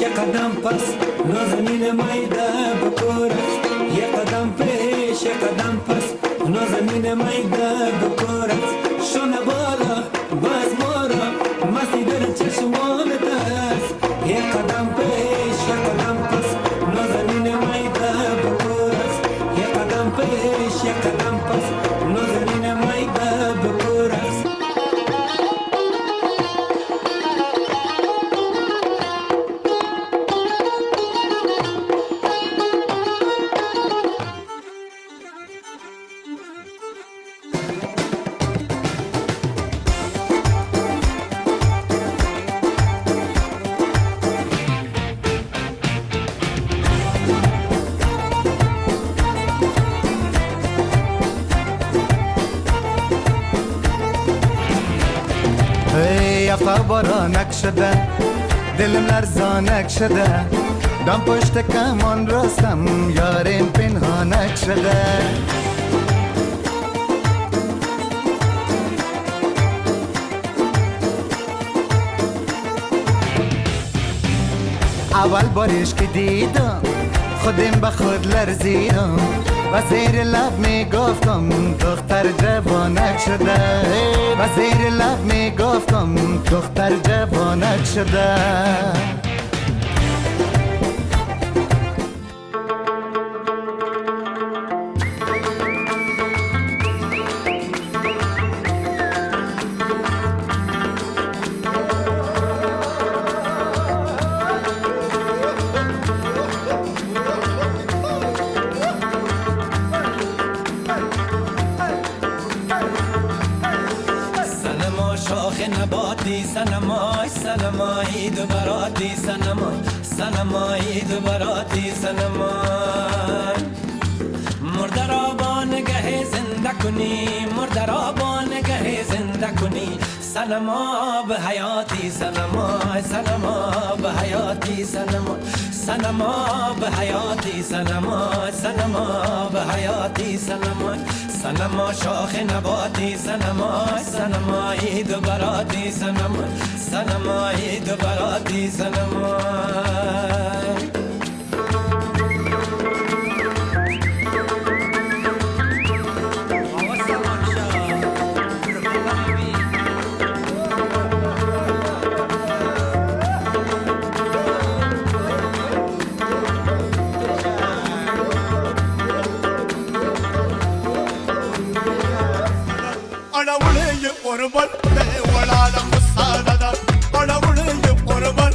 یه قدم پس نازنین مایده بکورت یه قدم پیش یه قدم پس نازنین مایده بکورت شونه بالا باز مارا مستی در چشمانت است یه قدم پیش یه قدم پس نازنین مایده بکورت یه قدم پیش یه قدم پس نازنین مایده بکورت یفتا بارانک شده دلم لرزانک شده دم پشت کمان راستم یارم پنهانک شده اول بارش که دیدم خودم به خود لرزیدم و زیر لب می گفتم دختر جوانک شده و زیر لب می گفتم دختر جوانک شده نباتی سنمای سنمای دوبراتی سنمای سنمای دوبراتی سنمای مردر آبان گه زنده کنی مردر آبان گه زنده کنی سنما به حیاتی سنمای سنما به حیاتی سنمای سنما به حیاتی سنمای سنما به حیاتی سنمای سنما شاخ نباتی سنمای سنمای دوبراتی سنمای سنمای دوبراتی سنمای قربان ولا على خصادة أنا ولي قربان